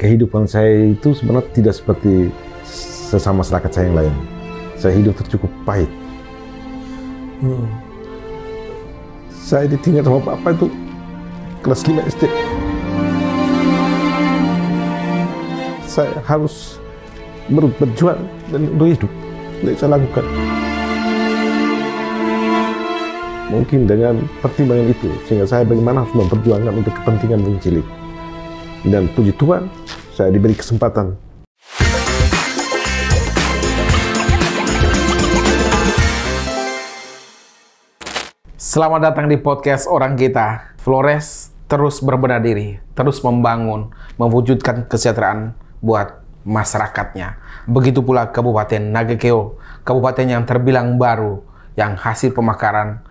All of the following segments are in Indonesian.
kehidupan saya itu sebenarnya tidak seperti sesama masyarakat saya yang lain. Saya hidup cukup pahit. Saya ditinggal sama Bapak itu kelas 5 SD. Saya harus berjuang dan berhidup. Tidak saya lakukan. Mungkin dengan pertimbangan itu, sehingga saya bagaimana harus memperjuangkan untuk kepentingan Wong Cilik. Dan puji Tuhan, saya diberi kesempatan. Selamat datang di podcast Orang Kita. Flores terus berbenah diri, terus membangun, mewujudkan kesejahteraan buat masyarakatnya. Begitu pula Kabupaten Nagekeo, kabupaten yang terbilang baru, yang hasil pemekaran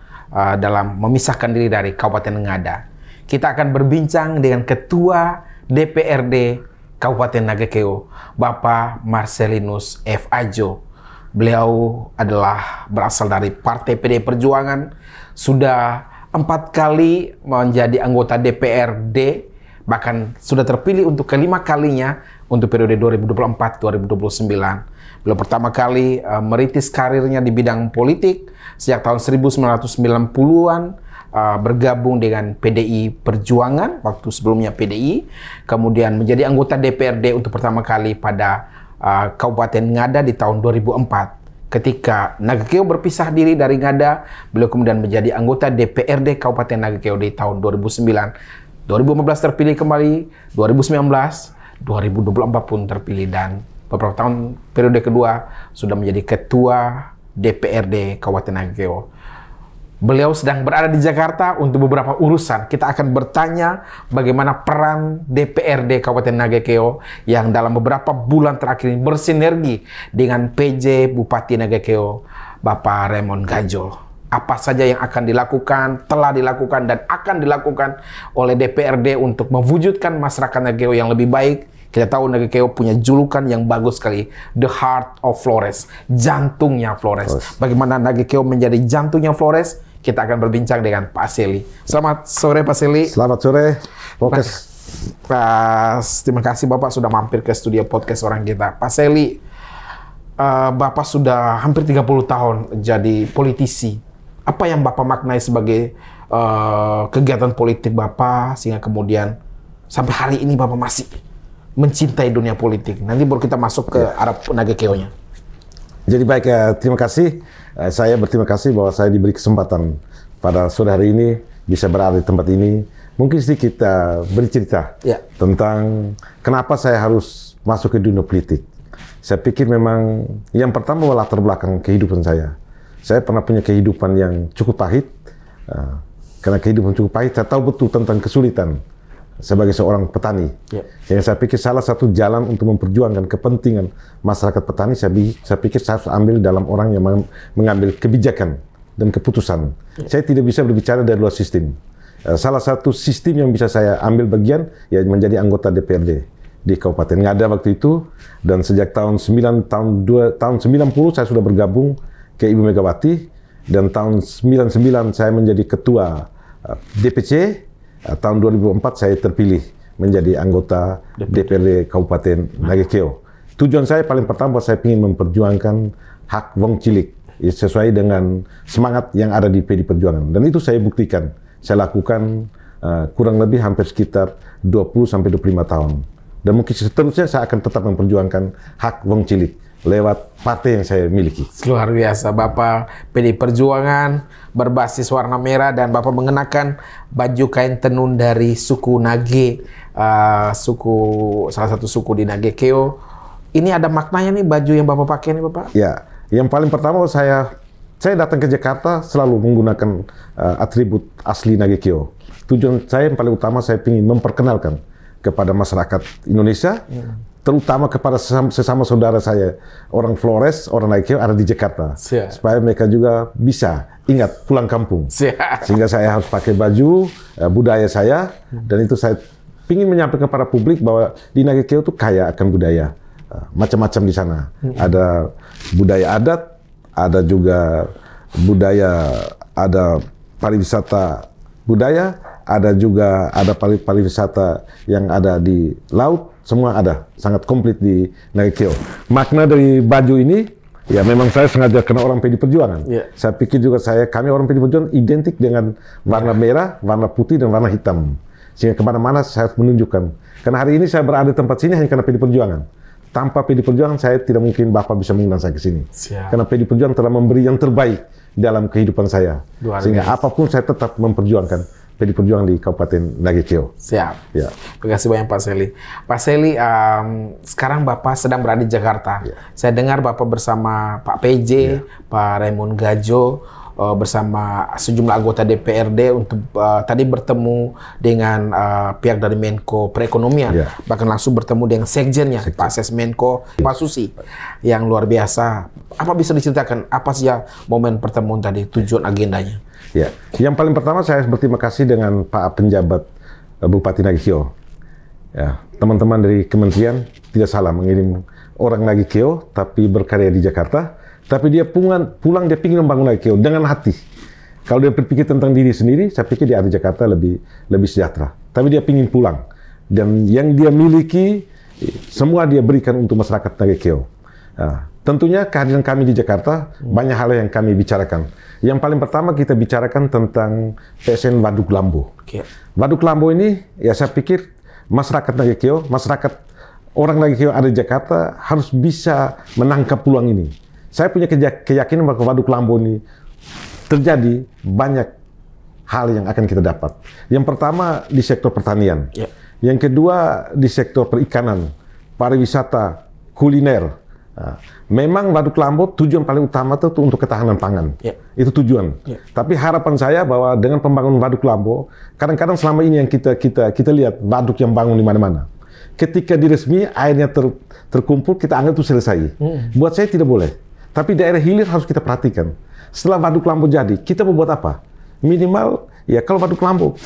dalam memisahkan diri dari Kabupaten Ngada. Kita akan berbincang dengan Ketua DPRD Kabupaten Nagekeo, Bapak Marcelinus F. Adjo. Beliau adalah berasal dari Partai PD Perjuangan, sudah 4 kali menjadi anggota DPRD, bahkan sudah terpilih untuk kelima kalinya untuk periode 2024-2029. Beliau pertama kali merintis karirnya di bidang politik sejak tahun 1990-an, bergabung dengan PDI Perjuangan, waktu sebelumnya PDI, kemudian menjadi anggota DPRD untuk pertama kali pada Kabupaten Ngada di tahun 2004. Ketika Nagekeo berpisah diri dari Ngada, beliau kemudian menjadi anggota DPRD Kabupaten Nagekeo di tahun 2009. 2015 terpilih kembali, 2019, 2024 pun terpilih, dan beberapa tahun periode kedua sudah menjadi Ketua DPRD Kabupaten Nagekeo. Beliau sedang berada di Jakarta untuk beberapa urusan. Kita akan bertanya bagaimana peran DPRD Kabupaten Nagekeo yang dalam beberapa bulan terakhir ini bersinergi dengan PJ Bupati Nagekeo, Bapak Raymond Gadjo. Apa saja yang akan dilakukan, telah dilakukan, dan akan dilakukan oleh DPRD untuk mewujudkan masyarakat Nagekeo yang lebih baik. Kita tahu Nagekeo punya julukan yang bagus sekali, The Heart of Flores, jantungnya Flores. Bagaimana Nagekeo menjadi jantungnya Flores? Kita akan berbincang dengan Pak Seli. Selamat sore Pak Seli. Selamat sore, podcast. Terima kasih Bapak sudah mampir ke studio podcast Orang Kita. Pak Seli, Bapak sudah hampir 30 tahun jadi politisi. Apa yang Bapak maknai sebagai kegiatan politik Bapak sehingga kemudian sampai hari ini Bapak masih mencintai dunia politik? Nanti baru kita masuk ke arah Nagekeo-nya. Jadi baik, terima kasih. Saya berterima kasih bahwa saya diberi kesempatan pada sore hari ini bisa berada di tempat ini. Mungkin sedikit bercerita tentang kenapa saya harus masuk ke dunia politik. Saya pikir memang yang pertama adalah latar belakang kehidupan saya. Saya pernah punya kehidupan yang cukup pahit. Karena kehidupan cukup pahit, saya tahu betul tentang kesulitan sebagai seorang petani. Yang saya pikir salah satu jalan untuk memperjuangkan kepentingan masyarakat petani, saya pikir saya harus ambil dalam orang yang mengambil kebijakan dan keputusan. Saya tidak bisa berbicara dari luar sistem. Salah satu sistem yang bisa saya ambil bagian ya menjadi anggota DPRD di Kabupaten Ngada waktu itu, dan sejak tahun 90 saya sudah bergabung ke Ibu Megawati, dan tahun 99 saya menjadi ketua DPC. Tahun 2004 saya terpilih menjadi anggota DPRD Kabupaten Nagekeo. Tujuan saya paling pertama, saya ingin memperjuangkan hak Wong Cilik sesuai dengan semangat yang ada di PD Perjuangan. Dan itu saya buktikan. Saya lakukan kurang lebih hampir sekitar 20-25 tahun. Dan mungkin seterusnya saya akan tetap memperjuangkan hak Wong Cilik lewat partai yang saya miliki. Luar biasa, Bapak PD Perjuangan berbasis warna merah dan Bapak mengenakan baju kain tenun dari suku Nage, salah satu suku di Nagekeo. Ini ada maknanya nih baju yang Bapak pakai nih Bapak? Ya, yang paling pertama saya datang ke Jakarta selalu menggunakan atribut asli Nagekeo. Tujuan saya yang paling utama, saya ingin memperkenalkan kepada masyarakat Indonesia, terutama kepada sesama saudara saya, orang Flores, orang Nagekeo ada di Jakarta. Supaya mereka juga bisa ingat pulang kampung. Sehingga saya harus pakai baju budaya saya, dan itu saya ingin menyampaikan kepada publik bahwa di Nagekeo itu kaya akan budaya. Macam-macam di sana. Ada budaya adat, ada juga budaya, ada pariwisata budaya, ada juga pariwisata yang ada di laut, semua ada, sangat komplit di Nagekeo. Makna dari baju ini, ya memang saya sengaja kena orang PD Perjuangan. Saya pikir juga kami orang PD Perjuangan identik dengan warna merah, warna putih, dan warna hitam. Sehingga kemana-mana saya harus menunjukkan. Karena hari ini saya berada di tempat sini hanya karena PD Perjuangan. Tanpa PD Perjuangan, saya tidak mungkin Bapak bisa mengundang saya ke sini. Karena PD Perjuangan telah memberi yang terbaik dalam kehidupan saya. Sehingga apapun saya tetap memperjuangkan PD Perjuangan di Kabupaten Nagekeo. Siap. Ya. Terima kasih banyak Pak Sely. Pak Sely, sekarang Bapak sedang berada di Jakarta. Saya dengar Bapak bersama Pak PJ, Pak Raymond Gajo, bersama sejumlah anggota DPRD untuk tadi bertemu dengan pihak dari Menko Perekonomian, bahkan langsung bertemu dengan sekjennya, Pak Sesmenko, Pak Susi, yang luar biasa. Apa bisa diceritakan apa sih momen pertemuan tadi, tujuan agendanya? Ya, yang paling pertama saya berterima kasih dengan Pak Penjabat Bupati Nagekeo. Ya, teman-teman dari kementerian tidak salah mengirim orang Nagekeo, tapi berkarya di Jakarta. Tapi dia pulang dia ingin membangun Nagekeo dengan hati. Kalau dia berpikir tentang diri sendiri, saya pikir dia ada di Jakarta lebih sejahtera. Tapi dia ingin pulang, dan yang dia miliki semua dia berikan untuk masyarakat Nagekeo. Nah, tentunya kehadiran kami di Jakarta banyak hal yang kami bicarakan. Yang paling pertama kita bicarakan tentang PSN Waduk Lambo. Waduk Lambo ini, ya saya pikir masyarakat Nagekeo, masyarakat orang Nagekeo ada di Jakarta harus bisa menangkap peluang ini. Saya punya keyakinan bahwa Waduk Lambo ini terjadi banyak hal yang akan kita dapat. Yang pertama di sektor pertanian, yang kedua di sektor perikanan, pariwisata, kuliner. Nah, memang Waduk Lambo tujuan paling utama itu untuk ketahanan pangan. Itu tujuan. Tapi harapan saya bahwa dengan pembangunan Waduk Lambo, kadang-kadang selama ini yang kita lihat waduk yang bangun di mana-mana. Ketika diresmi airnya terkumpul, kita anggap itu selesai. Buat saya tidak boleh. Tapi daerah hilir harus kita perhatikan. Setelah Waduk Lambo jadi, kita mau buat apa? Minimal ya kalau Waduk Lambo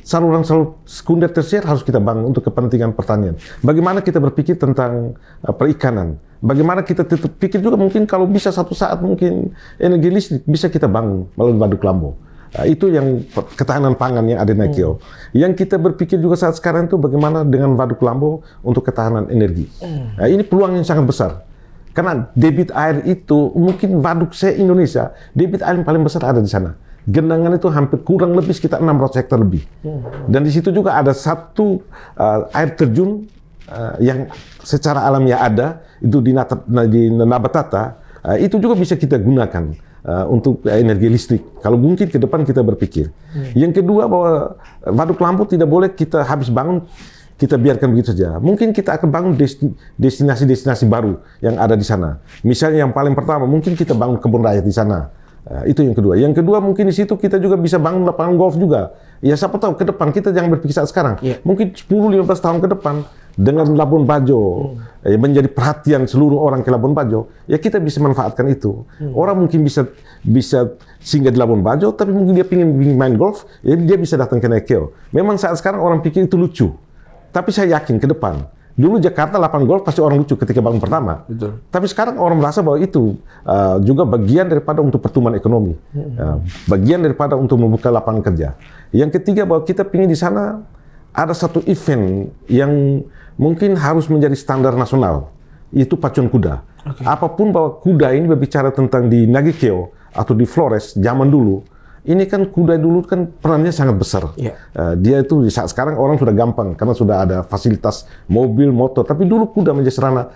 saluran sekunder tersier harus kita bangun untuk kepentingan pertanian. Bagaimana kita berpikir tentang perikanan? Bagaimana kita pikir juga mungkin kalau bisa satu saat mungkin energi listrik bisa kita bangun melalui Waduk Lambo. Itu yang ketahanan pangan yang ada di Nagekeo. Yang kita berpikir juga saat sekarang itu bagaimana dengan Waduk Lambo untuk ketahanan energi. Ini peluang yang sangat besar. Karena debit air itu mungkin waduk se-Indonesia, debit air yang paling besar ada di sana. Genangan itu hampir kurang lebih sekitar 600 hektar lebih. Dan di situ juga ada satu air terjun yang secara alamiah ada, itu di Nabatata, itu juga bisa kita gunakan untuk energi listrik. Kalau mungkin ke depan kita berpikir. Yang kedua bahwa Waduk Lambo tidak boleh kita habis bangun, kita biarkan begitu saja. Mungkin kita akan bangun destinasi-destinasi baru yang ada di sana. Misalnya yang paling pertama, mungkin kita bangun kebun raya di sana. Itu yang kedua. Yang kedua mungkin di situ kita juga bisa bangun lapangan golf juga. Ya siapa tahu ke depan kita jangan berpikir saat sekarang. Mungkin 10-15 tahun ke depan dengan Labuan Bajo menjadi perhatian seluruh orang ke Labuan Bajo, ya kita bisa manfaatkan itu. Orang mungkin bisa singgah di Labuan Bajo, tapi mungkin dia ingin main golf, ya dia bisa datang ke Nagekeo. Memang saat sekarang orang pikir itu lucu. Tapi saya yakin ke depan, dulu Jakarta lapangan golf pasti orang lucu ketika bangun pertama. Tapi sekarang orang merasa bahwa itu juga bagian daripada untuk pertumbuhan ekonomi, bagian daripada untuk membuka lapangan kerja. Yang ketiga bahwa kita ingin di sana ada satu event yang mungkin harus menjadi standar nasional, yaitu pacuan kuda. Apapun bahwa kuda ini berbicara tentang di Nagekeo atau di Flores zaman dulu. Ini kan kuda dulu kan perannya sangat besar. Dia itu di saat sekarang orang sudah gampang karena sudah ada fasilitas mobil, motor. Tapi dulu kuda menjadi sarana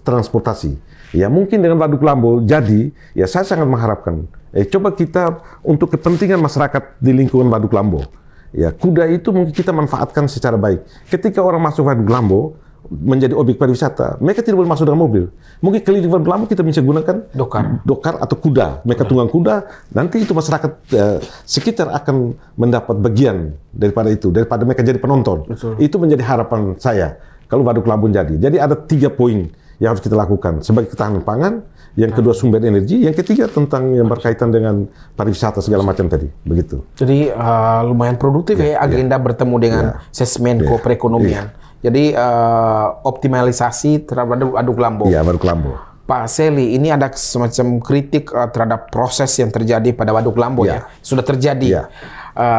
transportasi. Ya mungkin dengan Waduk Lambo jadi, ya saya sangat mengharapkan. Coba kita untuk kepentingan masyarakat di lingkungan Waduk Lambo. Ya kuda itu mungkin kita manfaatkan secara baik. Ketika orang masuk Waduk Lambo menjadi objek pariwisata, mereka tidak boleh masuk dengan mobil. Mungkin keliling Waduk Lambo kita bisa gunakan dokar atau kuda. Mereka tunggang kuda, nanti itu masyarakat sekitar akan mendapat bagian daripada itu, daripada mereka jadi penonton. Itu menjadi harapan saya kalau Waduk Lambo jadi. Jadi ada 3 poin yang harus kita lakukan sebagai ketahanan pangan, yang kedua sumber energi, yang ketiga tentang yang berkaitan dengan pariwisata segala macam tadi, begitu. Jadi lumayan produktif agenda bertemu dengan Sesmenko Perekonomian. Jadi optimalisasi terhadap Waduk Lambo. Iya, Waduk Lambo. Pak Sely, ini ada semacam kritik terhadap proses yang terjadi pada Waduk Lambo ya. Sudah terjadi.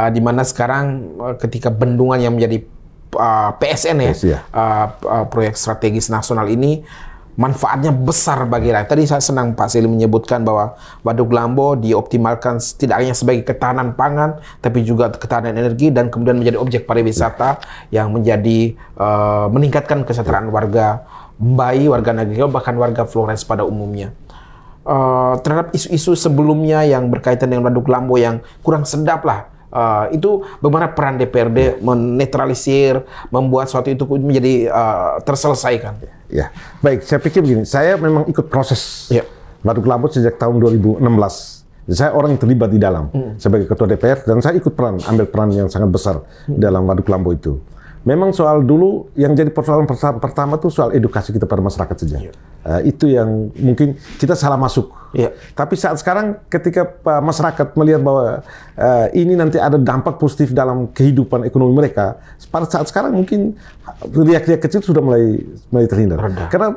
Di mana sekarang ketika bendungan yang menjadi PSN ya, proyek strategis nasional ini manfaatnya besar bagi rakyat. Tadi saya senang Pak Selim menyebutkan bahwa Waduk Lambo dioptimalkan tidak hanya sebagai ketahanan pangan, tapi juga ketahanan energi dan kemudian menjadi objek pariwisata yang menjadi meningkatkan kesejahteraan warga Mbai, warga Nagekeo, bahkan warga Flores pada umumnya. Terhadap isu-isu sebelumnya yang berkaitan dengan Waduk Lambo yang kurang sedap lah, itu bagaimana peran DPRD menetralisir, membuat suatu itu menjadi terselesaikan? Ya, baik. Saya pikir begini, saya memang ikut proses Waduk Lambo sejak tahun 2016. Saya orang yang terlibat di dalam sebagai ketua DPR dan saya ikut ambil peran yang sangat besar dalam Waduk Lambo itu. Memang soal dulu yang jadi persoalan pertama itu soal edukasi kita pada masyarakat saja. Itu yang mungkin kita salah masuk. Tapi saat sekarang ketika masyarakat melihat bahwa ini nanti ada dampak positif dalam kehidupan ekonomi mereka, pada saat sekarang mungkin riak-riak kecil sudah mulai terhindar. Karena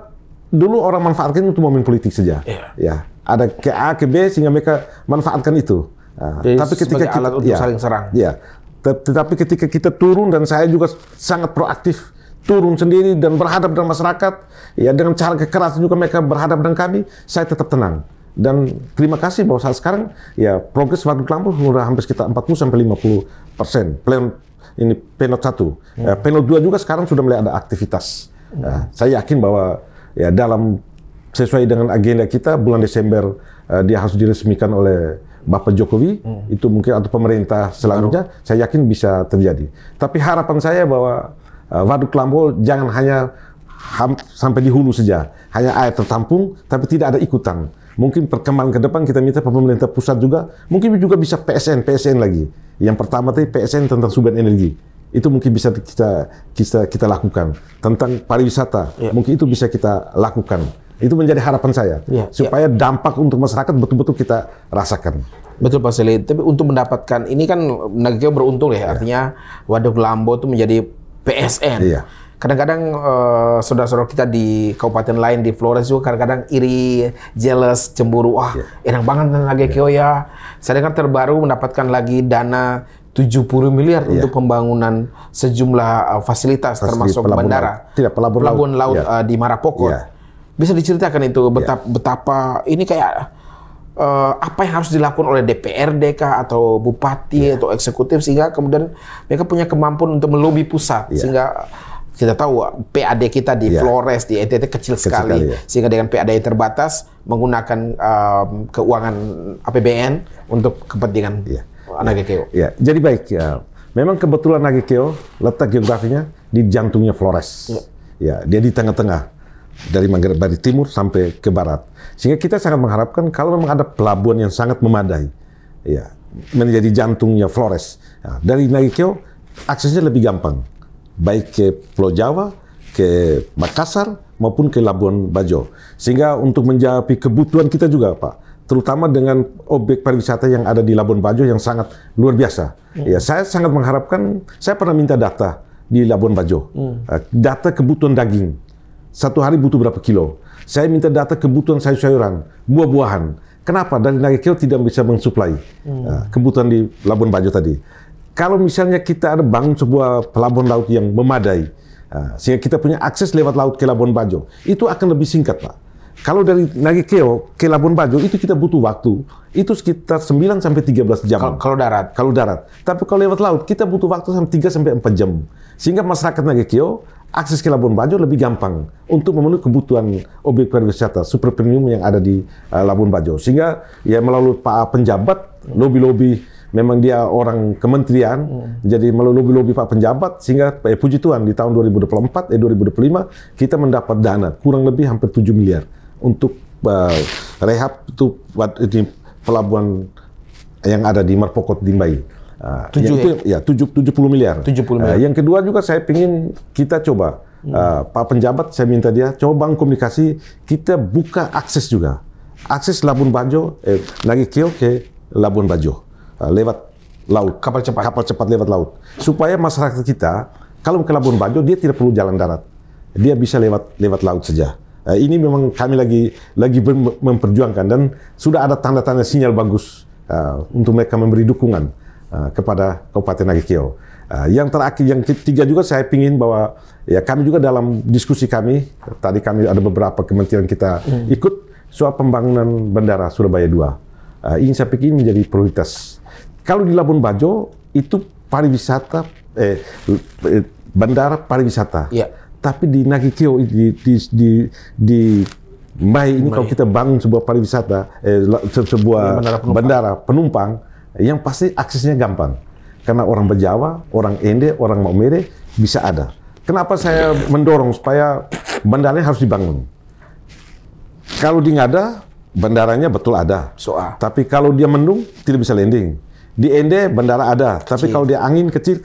dulu orang manfaatkan untuk momen politik saja. Ya, ada ke A ke B sehingga mereka manfaatkan itu. Tapi ketika alat untuk saling serang. Tetapi ketika kita turun dan saya juga sangat proaktif turun sendiri dan berhadap dengan masyarakat, ya dengan cara kekerasan juga mereka berhadap dengan kami, saya tetap tenang. Dan terima kasih bahwa saat sekarang ya progres Waduk Lambo sudah hampir sekitar 40-50%. Penot 1, Penot 2 juga sekarang sudah mulai ada aktivitas. Saya yakin bahwa ya sesuai dengan agenda kita bulan Desember dia harus diresmikan oleh Bapak Jokowi, itu mungkin atau pemerintah selanjutnya, saya yakin bisa terjadi. Tapi harapan saya bahwa Waduk Lambo jangan hanya sampai di hulu saja, hanya air tertampung, tapi tidak ada ikutan. Mungkin perkembangan ke depan kita minta pemerintah pusat juga, mungkin juga bisa PSN lagi. Yang pertama tadi PSN tentang sumber energi. Itu mungkin bisa kita lakukan. Tentang pariwisata, mungkin itu bisa kita lakukan. Itu menjadi harapan saya, supaya dampak untuk masyarakat betul-betul kita rasakan. Betul Pak Seli, tapi untuk mendapatkan, ini kan Nagekeo beruntung ya, artinya Waduk Lambo itu menjadi PSN. Kadang-kadang saudara-saudara kita di kabupaten lain, di Flores juga kadang-kadang iri, jealous, cemburu, wah enak banget Nagekeo ya. Saya dengar terbaru mendapatkan lagi dana 70 miliar untuk pembangunan sejumlah fasilitas, termasuk bandara, pelabuhan laut di Marapokot. Bisa diceritakan itu betapa ini kayak apa yang harus dilakukan oleh DPRD kah atau bupati atau eksekutif sehingga kemudian mereka punya kemampuan untuk melobi pusat sehingga kita tahu PAD kita di Flores di NTT kecil sekali sehingga dengan PAD yang terbatas menggunakan keuangan APBN untuk kepentingan Nagekeo. Jadi baik memang kebetulan Nagekeo letak geografinya di jantungnya Flores. Dia di tengah-tengah. Dari Manggarai dari timur sampai ke barat. Sehingga kita sangat mengharapkan kalau memang ada pelabuhan yang sangat memadai, menjadi jantungnya Flores. Dari Nagekeo aksesnya lebih gampang, baik ke Pulau Jawa, ke Makassar maupun ke Labuan Bajo. Sehingga untuk menjawab kebutuhan kita juga, Pak, terutama dengan objek pariwisata yang ada di Labuan Bajo yang sangat luar biasa. Saya sangat mengharapkan, saya pernah minta data di Labuan Bajo, data kebutuhan daging. Satu hari butuh berapa kilo. Saya minta data kebutuhan sayur-sayuran, buah-buahan. Kenapa? Dari Nagekeo tidak bisa mensuplai kebutuhan di Labuan Bajo tadi. Kalau misalnya kita ada bangun sebuah pelabuhan laut yang memadai, sehingga kita punya akses lewat laut ke Labuan Bajo, itu akan lebih singkat, Pak. Kalau dari Nagekeo ke Labuan Bajo, itu kita butuh waktu, itu sekitar 9-13 jam. Kalau darat? Kalau darat. Tapi kalau lewat laut, kita butuh waktu 3-4 jam. Sehingga masyarakat Nagekeo, akses ke Labuan Bajo lebih gampang untuk memenuhi kebutuhan objek pariwisata super premium yang ada di Labuan Bajo. Sehingga ya melalui Pak penjabat, lobby-lobby, memang dia orang kementerian, jadi melalui lobby-lobby Pak penjabat, sehingga puji Tuhan di tahun 2025 kita mendapat dana kurang lebih hampir 7 miliar untuk rehab itu di pelabuhan yang ada di Marpokot di Mbai. 70 miliar. 70 miliar. Yang kedua juga saya ingin kita coba, Pak penjabat saya minta dia coba bangun komunikasi, kita buka akses juga. Akses Labuan Bajo, Nagekeo ke Labuan Bajo. Lewat laut. Kapal cepat lewat laut. Supaya masyarakat kita, kalau ke Labuan Bajo, dia tidak perlu jalan darat. Dia bisa lewat laut saja. Ini memang kami lagi memperjuangkan dan sudah ada tanda-tanda sinyal bagus untuk mereka memberi dukungan kepada Kabupaten Nagekeo. Yang terakhir, yang ketiga juga saya ingin bahwa ya kami juga dalam diskusi kami, tadi kami ada beberapa kementerian kita ikut soal pembangunan Bandara Surabaya 2. Ini saya pikir menjadi prioritas. Kalau di Labuan Bajo itu pariwisata, bandara pariwisata. Yeah. Tapi di Nagikeo, di Mbai ini kalau kita bangun sebuah pariwisata, sebuah bandara penumpang, yang pasti aksesnya gampang. Karena orang Bejawa, orang Ende, orang Maumere bisa ada. Kenapa saya mendorong supaya bandaranya harus dibangun? Kalau dia nggak ada, bandaranya betul ada. Tapi kalau dia mendung, tidak bisa landing. Di Ende, bandara ada. Tapi kalau dia angin kecil,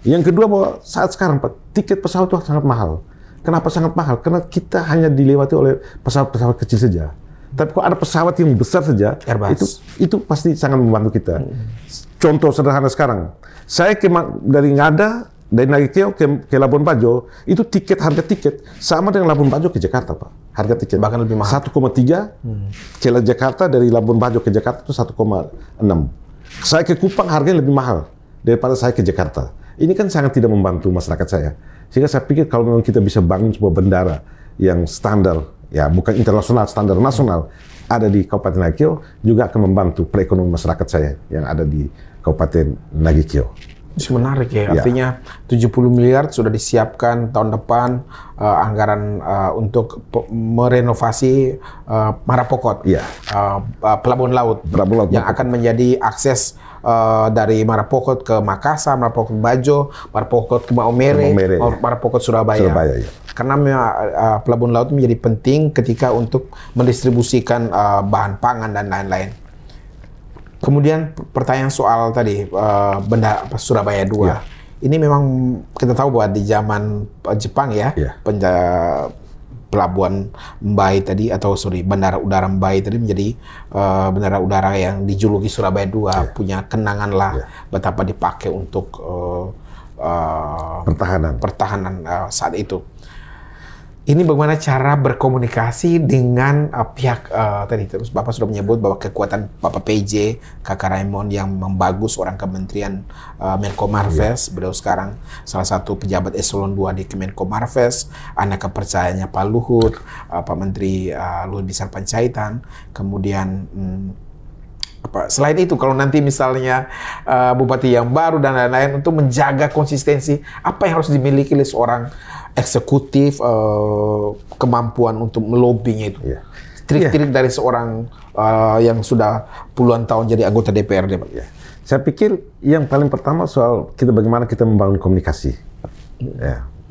yang kedua bahwa saat sekarang Pak, tiket pesawat itu sangat mahal. Kenapa sangat mahal? Karena kita hanya dilewati oleh pesawat-pesawat kecil saja. Tapi kalau ada pesawat yang besar saja, itu pasti sangat membantu kita. Contoh sederhana sekarang, saya dari Ngada, dari Nagikeo ke Labuan Bajo, itu harga tiket sama dengan Labuan Bajo ke Jakarta, Pak. Harga tiket. Bahkan lebih mahal. 1,3 ke Jakarta, dari Labuan Bajo ke Jakarta itu 1,6. Saya ke Kupang harganya lebih mahal daripada saya ke Jakarta. Ini kan sangat tidak membantu masyarakat saya. Sehingga saya pikir kalau memang kita bisa bangun sebuah bandara yang standar, ya bukan internasional, standar nasional, ada di Kabupaten Nagikeo, juga akan membantu perekonomian masyarakat saya yang ada di Kabupaten Nagikeo. Itu menarik ya, artinya 70 miliar sudah disiapkan tahun depan anggaran untuk merenovasi Marapokot, pelabuhan laut yang akan menjadi akses dari Marapokot ke Makassar, Marapokot Bajo, Marapokot ke Maumere, Marapokot Surabaya. Karena pelabuhan laut menjadi penting ketika untuk mendistribusikan bahan pangan dan lain-lain. Kemudian pertanyaan soal tadi Bandara Surabaya 2. Ini memang kita tahu bahwa di zaman Jepang pelabuhan Mbai tadi Bandara Udara Mbai tadi menjadi bandara udara yang dijuluki Surabaya 2, punya kenangan lah betapa dipakai untuk pertahanan saat itu. Ini bagaimana cara berkomunikasi dengan pihak tadi terus Bapak sudah menyebut bahwa kekuatan Bapak PJ, Kakak Raymond yang membagus orang Kementerian Menko Marves, beliau sekarang salah satu pejabat eselon 2 di Kemenko Marves, anak kepercayaannya Pak Luhut, Pak Menteri Luhut Binsar Panjaitan, kemudian selain itu kalau nanti misalnya bupati yang baru dan lain-lain, untuk menjaga konsistensi apa yang harus dimiliki oleh seorang eksekutif, kemampuan untuk melobinya itu. Trik-trik dari seorang yang sudah puluhan tahun jadi anggota DPRD. Saya pikir yang paling pertama soal bagaimana kita membangun komunikasi.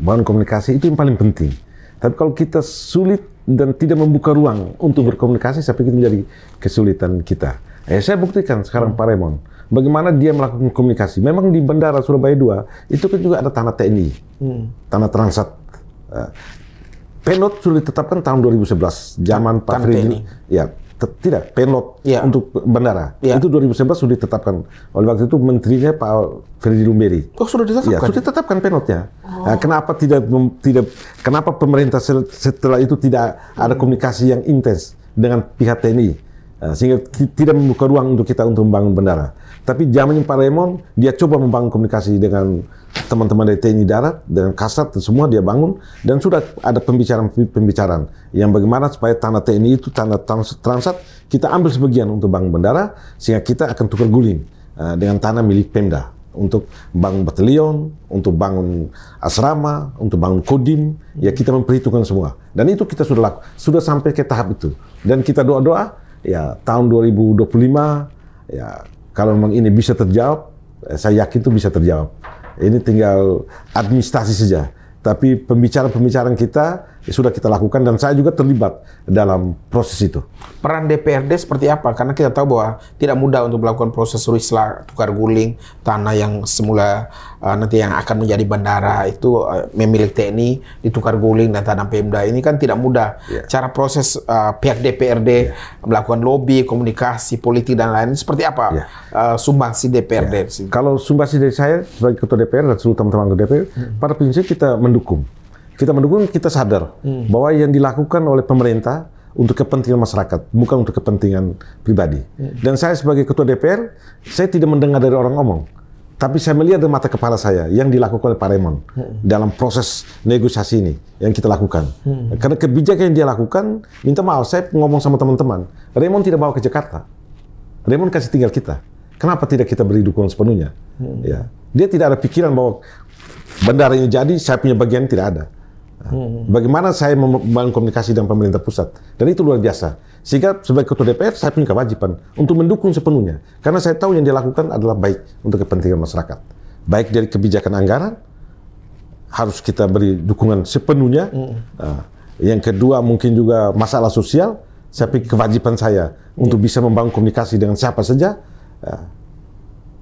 Membangun komunikasi itu yang paling penting. Tapi kalau kita sulit dan tidak membuka ruang untuk berkomunikasi, saya pikir menjadi kesulitan kita. Saya buktikan sekarang Pak Raymond, bagaimana dia melakukan komunikasi. Memang di Bandara Surabaya 2 itu kan juga ada tanah TNI, tanah Transat. Penot sudah ditetapkan tahun 2011, zaman Pak Freddy. Tidak, penot untuk bandara. Itu 2011 sudah ditetapkan. Oleh waktu itu menterinya Pak Freddy Lumberi. Sudah ditetapkan? Sudah ditetapkan penotnya. Kenapa kenapa pemerintah setelah itu tidak ada komunikasi yang intens dengan pihak TNI? Sehingga tidak membuka ruang untuk kita untuk membangun bandara. Tapi zamannya Pak Raymond, dia coba membangun komunikasi dengan teman-teman dari TNI Darat, dengan Kasat, semua dia bangun, dan sudah ada pembicaraan yang bagaimana supaya tanah TNI itu, tanah Transat, kita ambil sebagian untuk bangun bandara, sehingga kita akan tukar guling dengan tanah milik Pemda untuk bangun batalion, untuk bangun asrama, untuk bangun kodim, ya kita memperhitungkan semua. Dan itu kita sudah sampai ke tahap itu. Dan kita doa-doa, tahun 2025, kalau memang ini bisa terjawab, saya yakin itu bisa terjawab. Ini tinggal administrasi saja. Tapi pembicaraan kita sudah kita lakukan dan saya juga terlibat dalam proses itu. Peran DPRD seperti apa? Karena kita tahu bahwa tidak mudah untuk melakukan proses risla, tukar guling, tanah yang semula nanti yang akan menjadi bandara itu memiliki TNI, ditukar guling dan tanah Pemda. Ini kan tidak mudah. Cara proses pihak DPRD melakukan lobby, komunikasi, politik dan lain seperti apa sumbangsi DPRD? Kalau sumbangsi dari saya sebagai ketua DPR dan seluruh teman-teman DPR, pada prinsip kita mendukung. Kita sadar bahwa yang dilakukan oleh pemerintah untuk kepentingan masyarakat, bukan untuk kepentingan pribadi. Dan saya sebagai ketua DPR, saya tidak mendengar dari orang ngomong. Tapi saya melihat dari mata kepala saya yang dilakukan oleh Pak Raymond dalam proses negosiasi ini yang kita lakukan. Karena kebijakan yang dia lakukan, minta maaf, saya ngomong sama teman-teman, Raymond tidak bawa ke Jakarta. Raymond kasih tinggal kita. Kenapa tidak kita beri dukungan sepenuhnya? Ya. Dia tidak ada pikiran bahwa bandara ini jadi, saya punya bagian, tidak ada. Bagaimana saya membangun komunikasi dengan pemerintah pusat. Dan itu luar biasa. Sehingga sebagai ketua DPR, saya punya kewajiban untuk mendukung sepenuhnya. Karena saya tahu yang dia lakukan adalah baik untuk kepentingan masyarakat. Baik dari kebijakan anggaran, harus kita beri dukungan sepenuhnya. Yang kedua mungkin juga masalah sosial, saya pikir kewajiban saya untuk bisa membangun komunikasi dengan siapa saja,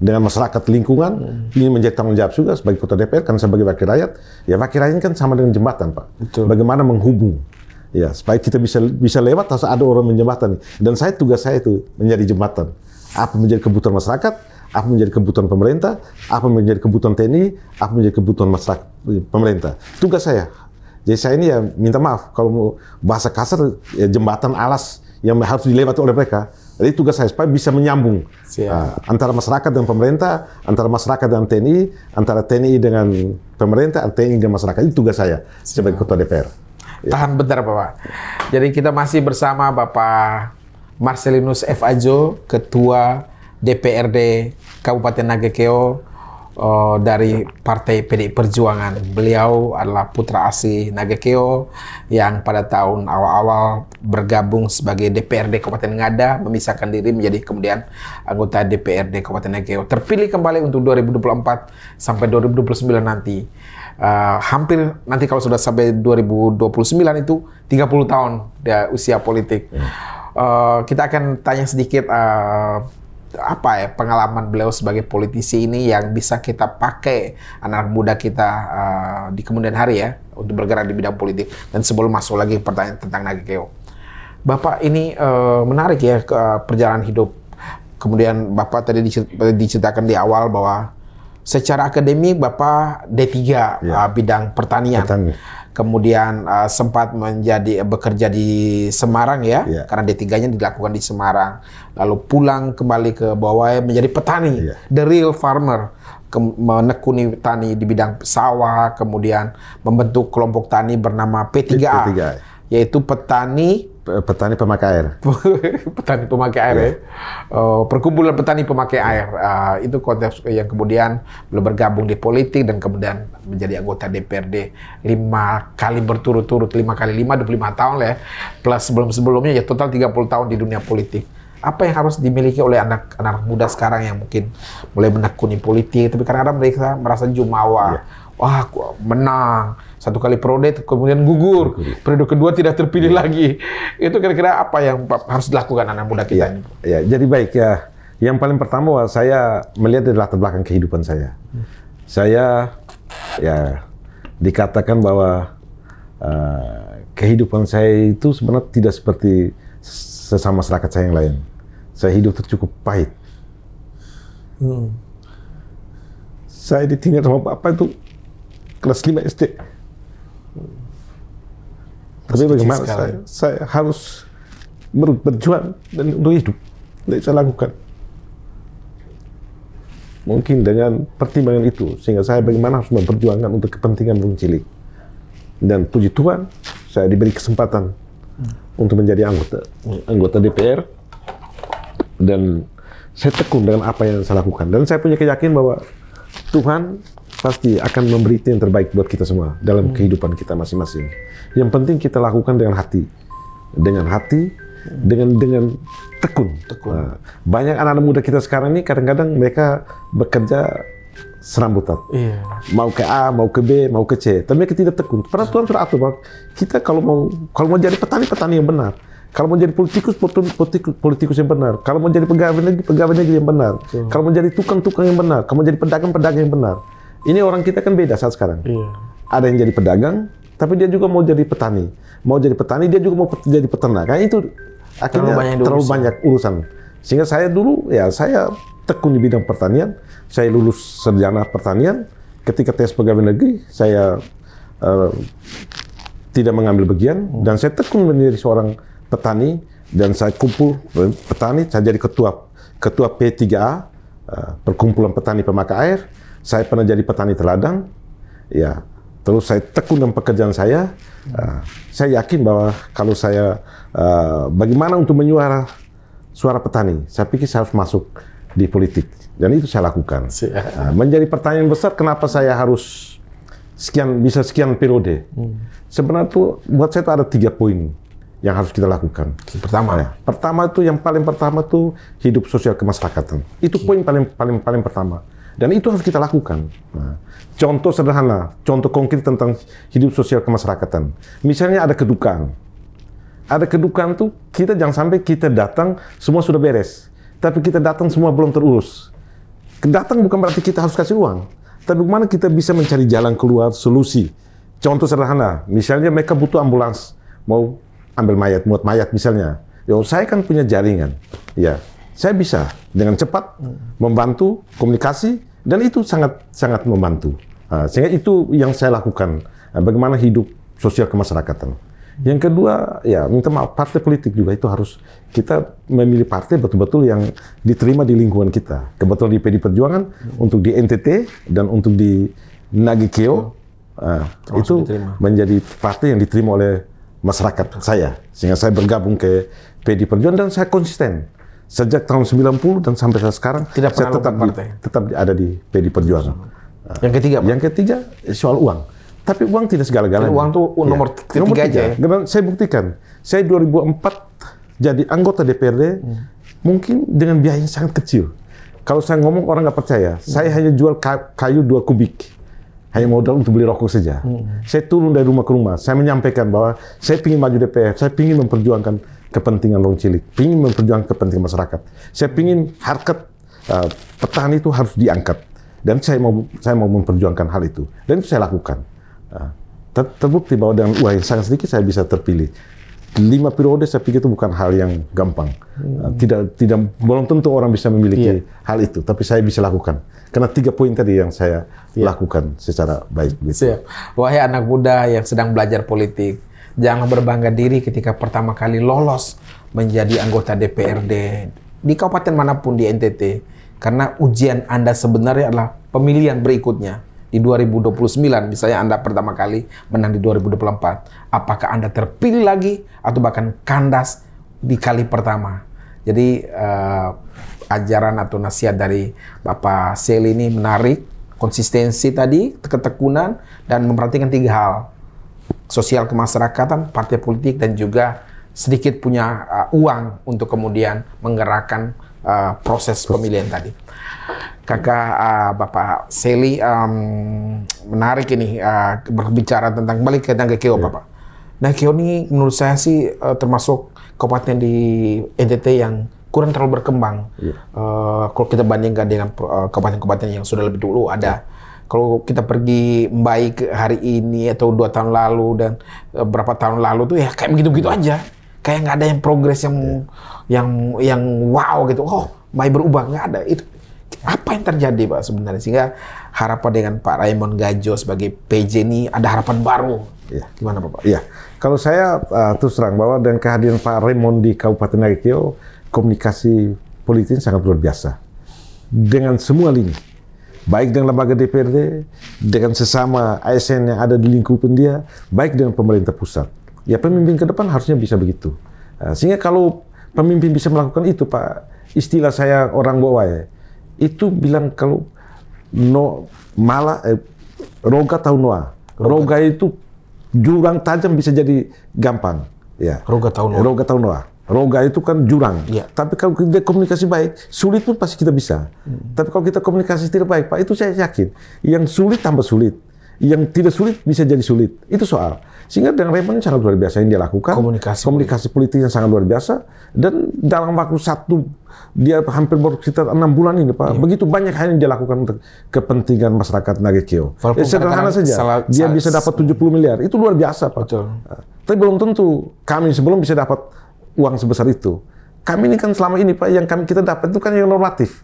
dengan masyarakat lingkungan. Ini menjadi tanggung jawab juga sebagai ketua DPR, karena sebagai wakil rakyat, ya wakil rakyat kan sama dengan jembatan, Pak. Betul. Bagaimana menghubung, ya supaya kita bisa lewat, harus ada orang menjembatani. Dan tugas saya itu menjadi jembatan. Apa menjadi kebutuhan masyarakat, apa menjadi kebutuhan pemerintah, apa menjadi kebutuhan TNI, apa menjadi kebutuhan masyarakat pemerintah. Tugas saya. Jadi saya ini ya minta maaf kalau mau bahasa kasar, ya jembatan alas yang harus dilewati oleh mereka. Jadi tugas saya supaya bisa menyambung antara masyarakat dan pemerintah, antara masyarakat dan TNI, antara TNI dengan pemerintah, TNI dan masyarakat. Itu tugas saya sebagai ketua DPR. Tahan bentar, Bapak. Jadi kita masih bersama Bapak Marcelinus F. Adjo, Ketua DPRD Kabupaten Nagekeo dari Partai PDI Perjuangan. Beliau adalah putra asli Nagekeo yang pada tahun awal-awal bergabung sebagai DPRD Kabupaten Ngada, memisahkan diri menjadi kemudian anggota DPRD Kabupaten Nagekeo. Terpilih kembali untuk 2024 sampai 2029 nanti. Hampir nanti kalau sudah sampai 2029 itu 30 tahun dia usia politik. Kita akan tanya sedikit apa ya pengalaman beliau sebagai politisi ini yang bisa kita pakai anak muda kita di kemudian hari ya untuk bergerak di bidang politik. Dan sebelum masuk lagi pertanyaan tentang Nagekeo, Bapak ini menarik ya ke perjalanan hidup. Kemudian Bapak tadi diceritakan di awal bahwa secara akademik Bapak D3 bidang pertanian. Kemudian sempat bekerja di Semarang ya, karena D3-nya dilakukan di Semarang. Lalu pulang kembali ke Bawai menjadi petani, the real farmer. Menekuni tani di bidang sawah, kemudian membentuk kelompok tani bernama P3A. Yaitu petani pemakai air. Petani pemakai air ya. Perkumpulan petani pemakai air. Itu konteks yang kemudian belum bergabung di politik dan kemudian menjadi anggota DPRD 5 kali berturut-turut, 5 kali 5, 25 tahun lah ya. Plus sebelum-sebelumnya ya total 30 tahun di dunia politik. Apa yang harus dimiliki oleh anak muda sekarang yang mungkin mulai menekuni politik, tapi kadang-kadang mereka merasa jumawa. Wah, aku menang. 1 kali periode, kemudian gugur. Periode kedua tidak terpilih lagi. Itu kira-kira apa yang harus dilakukan anak muda kita ini? Ya, jadi baik ya. Yang paling pertama, saya melihat dari latar belakang kehidupan saya. Saya ya dikatakan bahwa kehidupan saya itu sebenarnya tidak seperti sesama masyarakat saya yang lain. Saya hidup itu cukup pahit. Saya ditinggal sama bapak itu kelas 5 SD. Tapi bagaimana saya harus berjuang dan untuk hidup. Tidak saya lakukan. Mungkin dengan pertimbangan itu, sehingga saya bagaimana harus memperjuangkan untuk kepentingan Bung Cilik. Dan puji Tuhan, saya diberi kesempatan untuk menjadi anggota DPR. Dan saya tekun dengan apa yang saya lakukan. Dan saya punya keyakinan bahwa Tuhan pasti akan memberi yang terbaik buat kita semua dalam kehidupan kita masing-masing. Yang penting kita lakukan dengan hati, dengan tekun. Nah, banyak anak-anak muda kita sekarang ini kadang-kadang mereka bekerja serambutan. Mau ke A, mau ke B, mau ke C, tapi mereka tidak tekun. Padahal Tuhan sudah atur bahwa kita kalau mau jadi petani yang benar. Kalau mau jadi politikus yang benar. Kalau mau jadi pegawai negeri yang benar. Kalau mau jadi tukang yang benar. Kalau mau jadi pedagang yang benar. Ini orang kita kan beda saat sekarang. Ada yang jadi pedagang, tapi dia juga mau jadi petani. Mau jadi petani, dia juga mau jadi peternak. Nah, itu akhirnya terlalu banyak urusan. Sehingga saya dulu, ya saya tekun di bidang pertanian. Saya lulus sarjana pertanian. Ketika tes pegawai negeri, saya tidak mengambil bagian. Dan saya tekun menjadi seorang petani. Dan saya kumpul petani, saya jadi ketua P3A. perkumpulan petani pemakai air. Saya pernah jadi petani teladan. Ya, terus saya tekun dalam pekerjaan saya. Saya yakin bahwa kalau saya bagaimana untuk menyuara suara petani, saya pikir saya harus masuk di politik. Dan itu saya lakukan. Menjadi pertanyaan besar, kenapa saya harus bisa sekian periode? Sebenarnya tuh buat saya itu ada 3 poin yang harus kita lakukan. Pertama itu yang paling pertama tuh hidup sosial kemasyarakatan. Itu poin paling pertama. Dan itu harus kita lakukan. Contoh sederhana, contoh konkret tentang hidup sosial kemasyarakatan. Misalnya ada kedukaan. Ada kedukaan tuh kita jangan sampai kita datang semua sudah beres, tapi kita datang semua belum terurus. Datang bukan berarti kita harus kasih uang, tapi bagaimana kita bisa mencari jalan keluar, solusi. Contoh sederhana, misalnya mereka butuh ambulans, mau ambil mayat, muat mayat misalnya. Saya kan punya jaringan, ya, saya bisa dengan cepat membantu komunikasi, dan itu sangat membantu. Sehingga itu yang saya lakukan, bagaimana hidup sosial kemasyarakatan. Yang kedua, ya minta maaf, partai politik juga itu harus kita memilih partai betul-betul yang diterima di lingkungan kita. Kebetulan di PD Perjuangan, untuk di NTT dan untuk di Nagekeo, itu menjadi partai yang diterima oleh masyarakat saya. Sehingga saya bergabung ke PD Perjuangan dan saya konsisten. Sejak tahun 90 dan sampai sekarang, saya tetap ada di PD Perjuangan. Yang ketiga, Pak? Yang ketiga, soal uang. Tapi uang tidak segala-galanya. Uang tuh nomor ketiga aja ya? Karena saya buktikan, saya 2004 jadi anggota DPRD, mungkin dengan biayanya sangat kecil. Kalau saya ngomong orang nggak percaya, saya hanya jual kayu 2 kubik. Hanya modal untuk beli rokok saja. Saya turun dari rumah ke rumah, saya menyampaikan bahwa saya ingin maju DPR, saya ingin memperjuangkan kepentingan Long Cilik, ingin memperjuangkan kepentingan masyarakat. Saya ingin harkat petani itu harus diangkat. Dan saya mau memperjuangkan hal itu. Dan itu saya lakukan. Terbukti bahwa dengan uang yang sangat sedikit saya bisa terpilih. 5 periode saya pikir itu bukan hal yang gampang. Belum tentu orang bisa memiliki hal itu, tapi saya bisa lakukan. Karena 3 poin tadi yang saya lakukan secara baik. Siap. Wahai anak muda yang sedang belajar politik, jangan berbangga diri ketika pertama kali lolos menjadi anggota DPRD di kabupaten manapun di NTT. Karena ujian Anda sebenarnya adalah pemilihan berikutnya. Di 2029, misalnya Anda pertama kali menang di 2024, apakah Anda terpilih lagi atau bahkan kandas di kali pertama? Jadi ajaran atau nasihat dari Bapak Sely ini menarik, konsistensi tadi, ketekunan, dan memperhatikan 3 hal. Sosial kemasyarakatan, partai politik, dan juga sedikit punya uang untuk kemudian menggerakkan proses pemilihan tadi. Kakak Bapak Sely menarik ini berbicara tentang balik ke Nagekeo, Bapak. Nagekeo ini menurut saya sih termasuk kabupaten di NTT yang kurang terlalu berkembang. Kalau kita bandingkan dengan kabupaten-kabupaten yang sudah lebih dulu ada. Kalau kita pergi baik hari ini atau 2 tahun lalu dan berapa tahun lalu tuh ya kayak begitu-begitu aja. Kayak nggak ada yang progres yang wow gitu. Oh, baik berubah, nggak ada itu. Apa yang terjadi, Pak, sebenarnya? Sehingga harapan dengan Pak Raymond Gajo sebagai PJ ini ada harapan baru. Gimana, Bapak? Iya. Kalau saya terus terang bahwa dengan kehadiran Pak Raymond di Kabupaten Nagekeo, komunikasi politik sangat luar biasa. Dengan semua lini. Baik dengan lembaga DPRD, dengan sesama ASN yang ada di lingkupan dia, baik dengan pemerintah pusat. Ya, pemimpin ke depan harusnya bisa begitu. Sehingga kalau pemimpin bisa melakukan itu, Pak, istilah saya orang Goa ya, itu bilang kalau roga tahu noa. Roga itu jurang tajam bisa jadi gampang. Ya. Roga tahu noa. Roga tahu noa. Roga itu kan jurang. Tapi kalau kita komunikasi baik, sulit pun pasti kita bisa. Tapi kalau kita komunikasi tidak baik, Pak, itu saya yakin. Yang sulit tambah sulit. Yang tidak sulit bisa jadi sulit. Itu soal. Sehingga dengan Raymond sangat luar biasa yang dia lakukan. Komunikasi politik yang sangat luar biasa. Dan dalam waktu dia hampir baru sekitar 6 bulan ini, Pak. Begitu banyak hal yang dia lakukan untuk kepentingan masyarakat Nagekeo. Sederhana saja. Dia bisa dapat 70 miliar. Itu luar biasa, Pak. Tapi belum tentu kami sebelum bisa dapat uang sebesar itu. Kami ini kan selama ini, Pak, yang kita dapat itu kan yang normatif.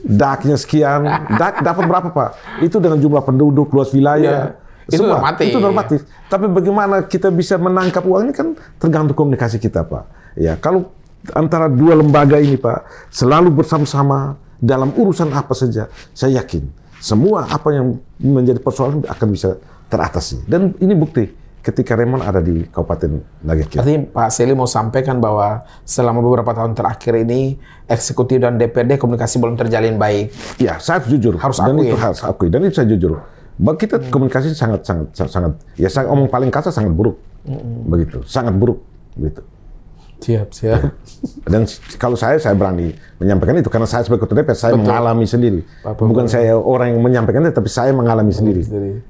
DAK-nya sekian, DAK dapat berapa, Pak? Itu dengan jumlah penduduk, luas wilayah. Itu normatif. Itu normatif. Tapi bagaimana kita bisa menangkap uang ini kan tergantung komunikasi kita, Pak. Ya, kalau antara 2 lembaga ini, Pak, selalu bersama-sama dalam urusan apa saja, saya yakin semua apa yang menjadi persoalan akan bisa teratasi. Dan ini bukti ketika Raymond ada di Kabupaten Nagekeo. Artinya Pak Seli mau sampaikan bahwa selama beberapa tahun terakhir ini eksekutif dan DPRD komunikasi belum terjalin baik. Ya, saya jujur. Harus dan akui. Itu harus akui. Dan itu saya jujur. Bagi kita komunikasi sangat, ya saya omong paling kasar sangat buruk. Begitu, sangat buruk. Begitu. Siap. Dan kalau saya berani menyampaikan itu karena saya sebagai ketua DPR saya mengalami sendiri. Bukan saya orang yang menyampaikan itu, tapi saya mengalami sendiri.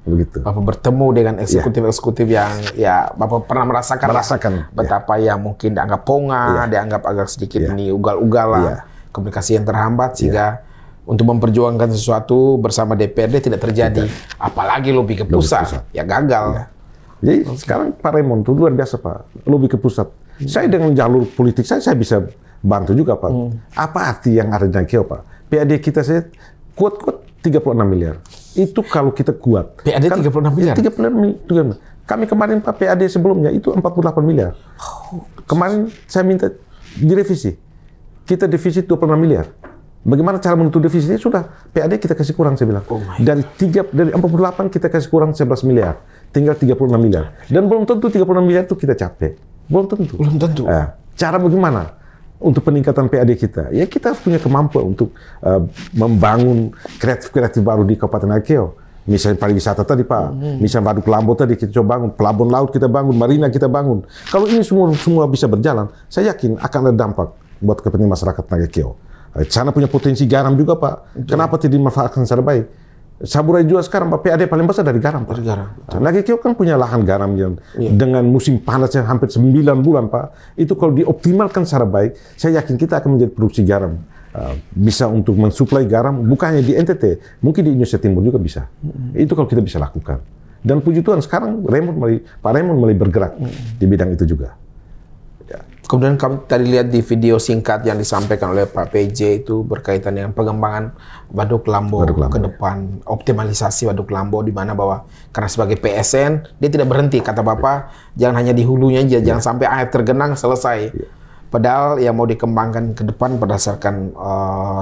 Begitu. Bapak bertemu dengan eksekutif-eksekutif yang ya Bapak pernah merasakan betapa yang mungkin dianggap ponga, dianggap agak sedikit ini ugal-ugalan, komunikasi yang terhambat sehingga untuk memperjuangkan sesuatu bersama DPRD tidak terjadi. Apalagi lobby ke pusat, ya gagal. Jadi sekarang Pak Raymond itu luar biasa Pak, lobby ke pusat. Saya dengan jalur politik saya bisa bantu juga Pak. Apa arti yang ada di Nagekeo Pak? PAD kita saya kuat-kuat 36 miliar. Itu kalau kita kuat. PAD 36 miliar? 36 miliar. Kami kemarin Pak PAD sebelumnya itu 48 miliar. Kemarin saya minta direvisi. Kita defisit 26 miliar. Bagaimana cara menutup defisitnya? Sudah, PAD kita kasih kurang, saya bilang. Dari 48 kita kasih kurang 11 miliar. Tinggal 36 miliar. Dan belum tentu 36 miliar itu kita capek. Belum tentu. Cara bagaimana untuk peningkatan PAD kita? Ya kita harus punya kemampuan untuk membangun kreatif-kreatif baru di Kabupaten Nagekeo. Misalnya pariwisata tadi Pak, misalnya Waduk Lambo tadi kita coba bangun, pelabuhan laut kita bangun, marina kita bangun. Kalau ini semua bisa berjalan, saya yakin akan ada dampak buat kepentingan masyarakat Nagekeo. Sana punya potensi garam juga Pak. Kenapa tidak dimanfaatkan secara baik? Saburai juga sekarang Pak, PAD paling besar dari garam Pak. Nagekeo kan punya lahan garam yang dengan musim panas yang hampir 9 bulan Pak. Itu kalau dioptimalkan secara baik, saya yakin kita akan menjadi produksi garam. Bisa untuk mensuplai garam, bukannya di NTT, mungkin di Indonesia Timur juga bisa. Itu kalau kita bisa lakukan. Dan puji Tuhan sekarang Pak Raymond mulai bergerak di bidang itu juga. Kemudian kami tadi lihat di video singkat yang disampaikan oleh Pak PJ itu berkaitan dengan pengembangan Waduk Lambo ke depan, optimalisasi Waduk Lambo di mana bahwa karena sebagai PSN dia tidak berhenti, kata Bapak, jangan hanya di hulunya aja, jangan sampai air tergenang selesai. Padahal yang mau dikembangkan ke depan berdasarkan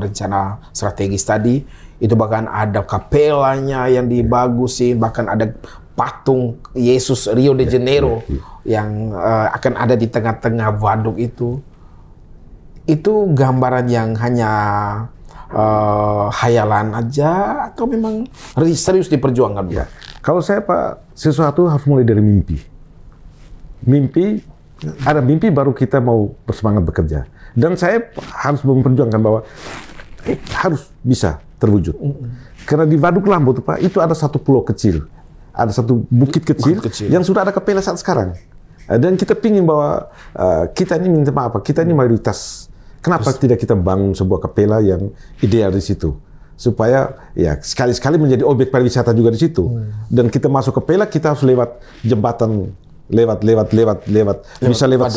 rencana strategis tadi itu bahkan ada kapelanya yang dibagusin, bahkan ada patung Yesus Rio de Janeiro yang akan ada di tengah-tengah waduk itu gambaran yang hanya hayalan aja atau memang serius diperjuangkan? Ya. Kalau saya Pak, sesuatu harus mulai dari mimpi. Ada mimpi baru kita mau bersemangat bekerja. Dan saya harus memperjuangkan bahwa harus bisa terwujud. Karena di Waduk Lambo itu Pak, itu ada satu pulau kecil. Ada satu bukit kecil yang sudah ada kapela saat sekarang. Dan kita pingin bahwa kita ini minta maaf, kita ini mayoritas. Kenapa tidak kita bangun sebuah kapela yang ideal di situ? Supaya ya sekali-sekali menjadi objek pariwisata juga di situ. Dan kita masuk kapela, kita harus lewat jembatan, lewat bisa lewat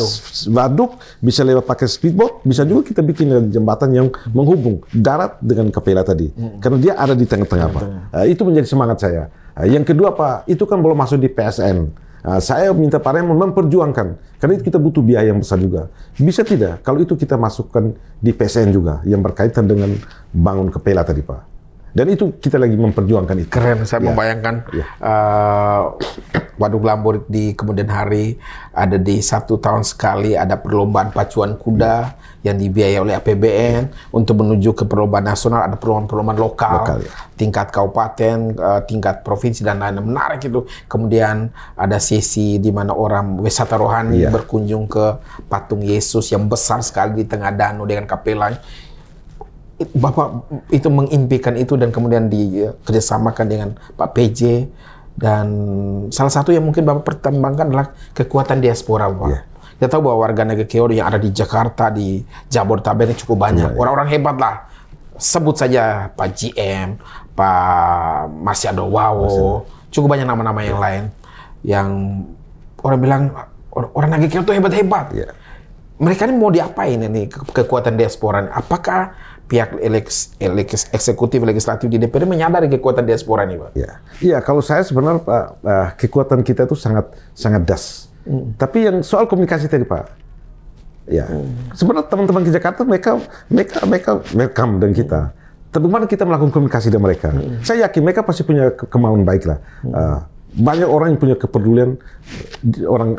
waduk, bisa lewat pakai speedboat, bisa juga kita bikin jembatan yang menghubung darat dengan kapela tadi. Karena dia ada di tengah-tengah Pak. Itu menjadi semangat saya. Yang kedua Pak, itu kan belum masuk di PSN. Saya minta Pak Raymond memperjuangkan, karena itu kita butuh biaya yang besar juga. Bisa tidak kalau itu kita masukkan di PSN juga, yang berkaitan dengan bangun kapela tadi Pak. Dan itu kita lagi memperjuangkan itu. Keren, saya membayangkan Waduk Lambo di kemudian hari ada di 1 tahun sekali ada perlombaan pacuan kuda yang dibiayai oleh APBN. Untuk menuju ke perlombaan nasional ada perlombaan lokal tingkat kabupaten, tingkat provinsi dan lain-lain. Menarik itu. Kemudian ada sesi di mana orang wisata rohani berkunjung ke patung Yesus yang besar sekali di tengah danau dengan kapela. Bapak itu mengimpikan itu dan kemudian dikerjasamakan dengan Pak PJ, dan salah satu yang mungkin Bapak pertimbangkan adalah kekuatan diaspora Bapak. Kita tahu bahwa warga Nagekeo yang ada di Jakarta, di Jabodetabek cukup banyak. Orang-orang hebat lah. Sebut saja Pak GM, Pak Marsiado Wawo, cukup banyak nama-nama yang lain. Yang orang bilang, orang Nagekeo itu hebat-hebat. Mereka ini mau diapain ini kekuatan diaspora? Apakah pihak eksekutif legislatif di DPR menyadari kekuatan diaspora ini, Pak? Iya, kalau saya sebenarnya Pak, kekuatan kita itu sangat das. Tapi yang soal komunikasi tadi Pak, sebenarnya teman-teman di Jakarta mereka welcome dengan kita. Tapi bagaimana kita melakukan komunikasi dengan mereka? Saya yakin mereka pasti punya kemauan baik lah. Banyak orang yang punya kepedulian,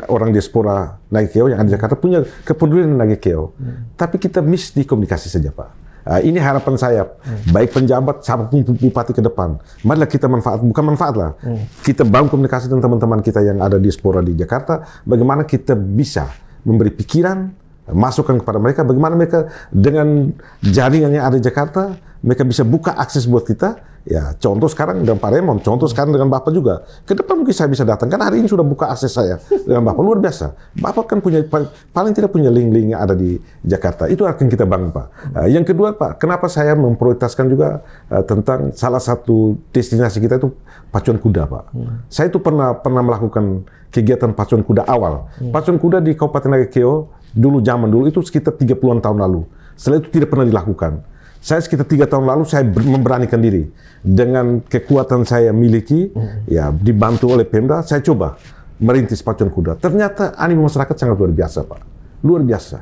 orang diaspora Nagekeo yang ada di Jakarta punya kepedulian Nagekeo. Tapi kita miss di komunikasi saja, Pak. Ini harapan saya, baik penjabat sampai bupati ke depan. Marilah kita bukan manfaat lah. Kita bangun komunikasi dengan teman-teman kita yang ada di diaspora di Jakarta. Bagaimana kita bisa memberi pikiran, masukan kepada mereka, bagaimana mereka dengan jaringan yang ada di Jakarta, mereka bisa buka akses buat kita. Ya, contoh sekarang dengan Pak Raymond, contoh sekarang dengan Bapak juga. Ke depan mungkin saya bisa datang, karena hari ini sudah buka akses saya dengan Bapak, luar biasa. Bapak kan punya, paling tidak punya link-link yang ada di Jakarta. Itu akan kita bangun, Pak. Yang kedua, Pak, kenapa saya memprioritaskan juga tentang salah satu destinasi kita itu pacuan kuda, Pak. Saya itu pernah melakukan kegiatan pacuan kuda awal. Pacuan kuda di Kabupaten Nagekeo, zaman dulu itu sekitar 30-an tahun lalu. Setelah itu tidak pernah dilakukan. Saya sekitar 3 tahun lalu saya memberanikan diri dengan kekuatan saya miliki, ya dibantu oleh Pemda, saya coba merintis pacuan kuda. Ternyata animo masyarakat sangat luar biasa, Pak, luar biasa.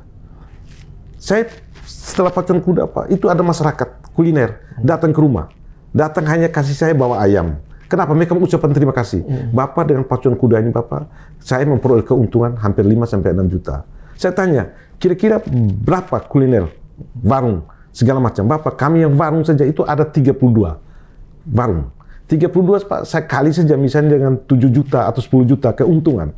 Saya setelah pacuan kuda, Pak, itu ada masyarakat kuliner datang ke rumah, datang hanya kasih saya bawa ayam. Kenapa? Mereka mengucapkan terima kasih. Bapak dengan pacuan kuda ini, Bapak, saya memperoleh keuntungan hampir 5-6 juta. Saya tanya, kira-kira berapa kuliner, warung, segala macam. Bapak, kami yang warung saja itu ada 32 warung. 32, Pak, saya kali saja misalnya dengan 7 juta atau 10 juta keuntungan.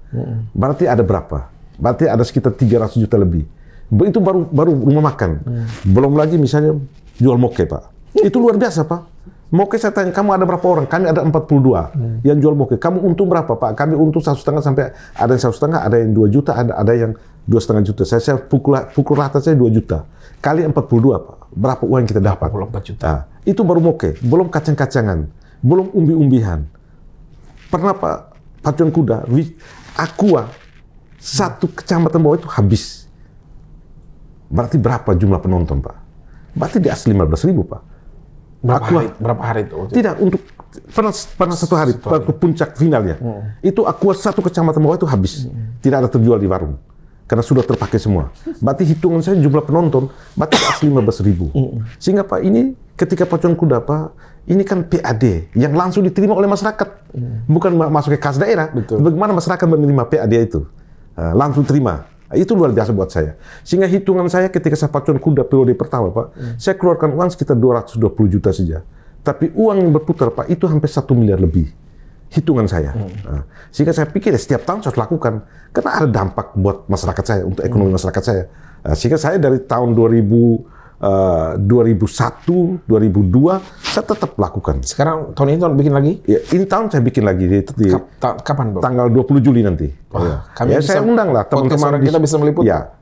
Berarti ada berapa? Berarti ada sekitar 300 juta lebih. Itu baru rumah makan. Belum lagi misalnya jual moke, Pak. Itu luar biasa, Pak. Moke saya tanya, kamu ada berapa orang? Kami ada 42 yang jual moke. Kamu untung berapa, Pak? Kami untung 1,5 sampai ada yang 1,5, ada yang 2 juta, ada yang 2,5 juta. Saya pukul rata saya 2 juta. Kali 42, Pak. Berapa uang yang kita dapat? 44 juta. Nah, itu baru moke, belum kacang-kacangan, belum umbi-umbihan. Pernah, Pak, pacuan kuda, Aqua, satu kecamatan bawah itu habis. Berarti berapa jumlah penonton, Pak? Berarti di atas 15.000, Pak. Berapa hari itu? Tidak, untuk pernah satu hari, ke puncak finalnya. Itu Aqua satu kecamatan bawah itu habis. Tidak ada terjual di warung. Karena sudah terpakai semua. Berarti hitungan saya jumlah penonton, berarti 15.000. Sehingga, Pak, ini ketika pacuan kuda, Pak, ini kan PAD yang langsung diterima oleh masyarakat. Bukan masuk ke kas daerah. Betul. Bagaimana masyarakat menerima PAD itu? Langsung terima. Itu luar biasa buat saya. Sehingga hitungan saya ketika saya pacuan kuda periode pertama, Pak, saya keluarkan uang sekitar 220 juta saja. Tapi uang yang berputar, Pak, itu hampir 1 miliar lebih. Hitungan saya. Sehingga saya pikir setiap tahun saya harus lakukan. Karena ada dampak buat masyarakat saya, untuk ekonomi masyarakat saya. Sehingga saya dari tahun 2001, 2002, saya tetap lakukan. Sekarang tahun ini tahun bikin lagi? Ya, ini tahun saya bikin lagi. Kapan, Bang? Tanggal 20 Juli nanti. Kami saya undang lah teman-teman. Kita bisa meliput? Ya,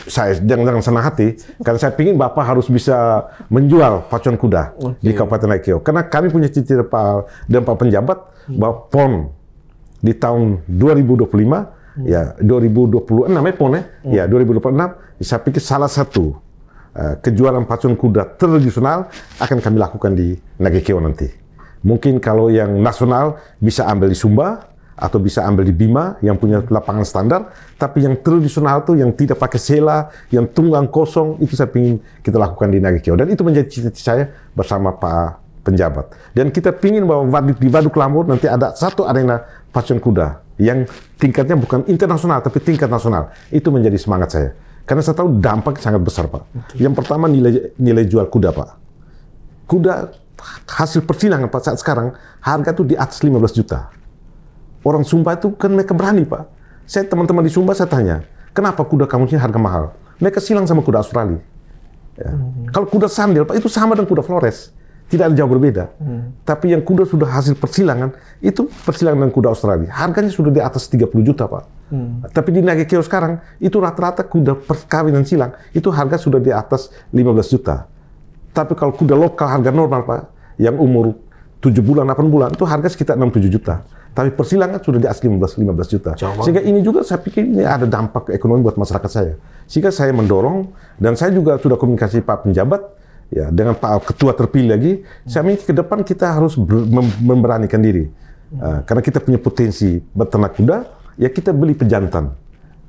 saya jangan senang hati. Karena saya ingin Bapak harus bisa menjual pacuan kuda di Kabupaten Nagekeo. Karena kami punya cita-cita dan Pak penjabat bahwa PON di tahun 2025, ya 2026 PON ya 2026, saya pikir salah satu kejuaraan pacuan kuda tradisional akan kami lakukan di Nagekeo nanti. Mungkin kalau yang nasional bisa ambil di Sumba atau bisa ambil di Bima yang punya lapangan standar, tapi yang tradisional tuh yang tidak pakai sela, yang tunggang kosong, itu saya ingin kita lakukan di Nagekeo. Dan itu menjadi cita-cita saya bersama Pak penjabat. Dan kita ingin bahwa di Waduk Lamur nanti ada satu arena pacuan kuda yang tingkatnya bukan internasional tapi tingkat nasional. Itu menjadi semangat saya. Karena saya tahu dampak sangat besar, Pak. Yang pertama nilai jual kuda, Pak. Kuda hasil persilangan, Pak, saat sekarang harga itu di atas 15 juta. Orang Sumba itu kan mereka berani, Pak. Saya teman-teman di Sumba saya tanya, kenapa kuda kamu ini harga mahal? Mereka silang sama kuda Australia. Ya. Kalau kuda sandal, Pak, itu sama dengan kuda Flores. Tidak ada jauh berbeda. Tapi yang kuda sudah hasil persilangan, itu persilangan dengan kuda Australia. Harganya sudah di atas 30 juta, Pak. Tapi di Nagekeo sekarang, itu rata-rata kuda perkawinan silang, itu harga sudah di atas 15 juta. Tapi kalau kuda lokal harga normal, Pak, yang umur 7 bulan, 8 bulan, itu harga sekitar 6-7 juta. Tapi persilangan sudah di atas 15 juta. Sehingga ini juga saya pikir ini ada dampak ekonomi buat masyarakat saya. Sehingga saya mendorong, dan saya juga sudah komunikasi Pak penjabat, ya, dengan Pak Ketua terpilih lagi, saya mikir ke depan kita harus memberanikan diri. Karena kita punya potensi beternak kuda, ya kita beli pejantan.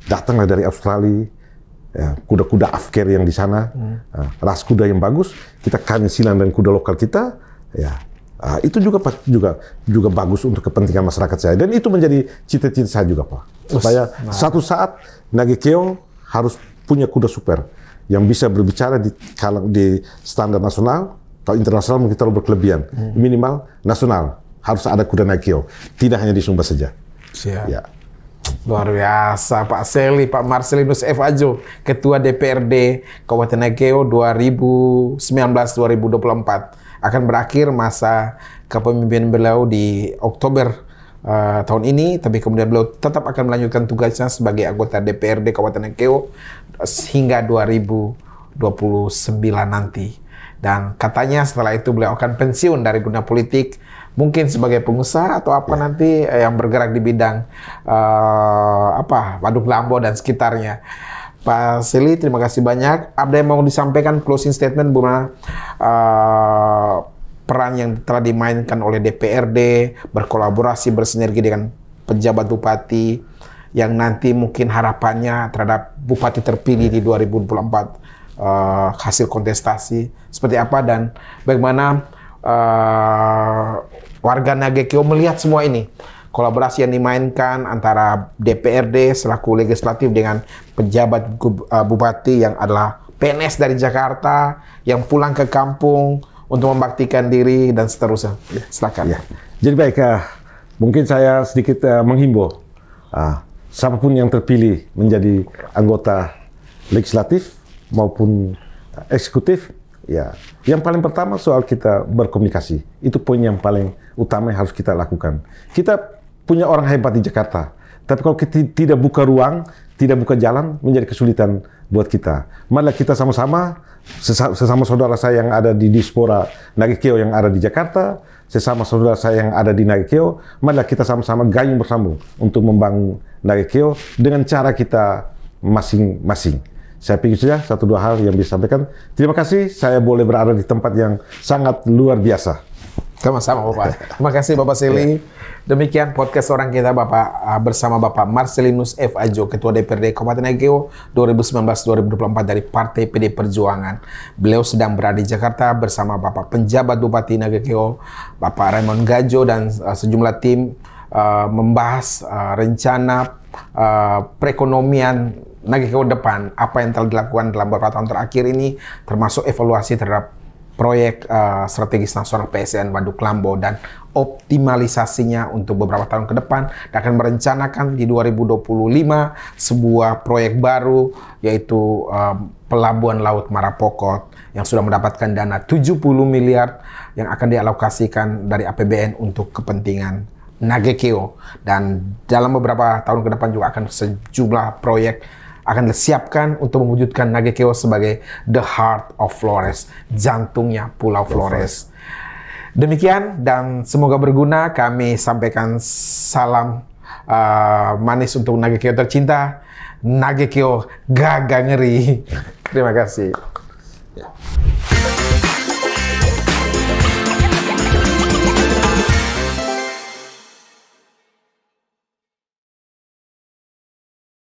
Datanglah dari Australia, ya, kuda-kuda afker yang di sana, ras kuda yang bagus, kita kawin silang dan kuda lokal kita, ya. Itu juga bagus untuk kepentingan masyarakat saya, dan itu menjadi cita-cita saya juga, Pak. Supaya satu saat Nagekeo harus punya kuda super yang bisa berbicara di standar nasional atau internasional, mungkin terlalu berkelebihan. Minimal nasional harus ada kuda Nagekeo, tidak hanya di Sumba saja. Siap. Ya. Luar biasa, Pak Sely, Pak Marcelinus F. Adjo, Ketua DPRD Kabupaten Nagekeo 2019-2024. Akan berakhir masa kepemimpinan beliau di Oktober tahun ini, tapi kemudian beliau tetap akan melanjutkan tugasnya sebagai anggota DPRD Kabupaten Nagekeo hingga 2029 nanti. Dan katanya setelah itu beliau akan pensiun dari dunia politik, mungkin sebagai pengusaha atau apa nanti yang bergerak di bidang Waduk Lambo dan sekitarnya. Pak Sely, terima kasih banyak. Ada yang mau disampaikan closing statement bagaimana peran yang telah dimainkan oleh DPRD, berkolaborasi, bersinergi dengan pejabat bupati, yang nanti mungkin harapannya terhadap bupati terpilih di 2024 hasil kontestasi seperti apa, dan bagaimana warga Nagekeo melihat semua ini, kolaborasi yang dimainkan antara DPRD selaku legislatif dengan pejabat bupati yang adalah PNS dari Jakarta yang pulang ke kampung untuk membaktikan diri dan seterusnya. Silakan. Ya. Jadi baik, mungkin saya sedikit menghimbau siapapun yang terpilih menjadi anggota legislatif maupun eksekutif, ya, yang paling pertama soal kita berkomunikasi. Itu poin yang paling utama yang harus kita lakukan. Kita punya orang hebat di Jakarta, tapi kalau kita tidak buka ruang, tidak buka jalan, menjadi kesulitan buat kita. Marilah kita sama-sama, sesama saudara saya yang ada di diaspora Nagekeo yang ada di Jakarta, sesama saudara saya yang ada di Nagekeo, marilah kita sama-sama gayung bersambung untuk membangun Nagekeo dengan cara kita masing-masing. Saya pikir saja satu dua hal yang bisa sampaikan. Terima kasih, saya boleh berada di tempat yang sangat luar biasa. Sama-sama, Bapak. Terima kasih, Bapak Sely. Demikian podcast orang kita, Bapak, bersama Bapak Marcelinus F. Adjo, Ketua DPRD Kabupaten Nagekeo 2019-2024 dari Partai PD Perjuangan. Beliau sedang berada di Jakarta bersama Bapak Penjabat Bupati Nagekeo, Bapak Raymond Gadjo, dan sejumlah tim membahas rencana perekonomian Nagekeo depan, apa yang telah dilakukan dalam beberapa tahun terakhir ini, termasuk evaluasi terhadap proyek strategis nasional PSN Waduk Lambo dan optimalisasinya untuk beberapa tahun ke depan, dan akan merencanakan di 2025 sebuah proyek baru, yaitu Pelabuhan Laut Marapokot yang sudah mendapatkan dana 70 miliar yang akan dialokasikan dari APBN untuk kepentingan Nagekeo, dan dalam beberapa tahun ke depan juga akan sejumlah proyek akan disiapkan untuk mewujudkan Nagekeo sebagai the heart of Flores, jantungnya Pulau Flores. Demikian, dan semoga berguna. Kami sampaikan salam manis untuk Nagekeo tercinta. Nagekeo gagah ngeri. Terima kasih.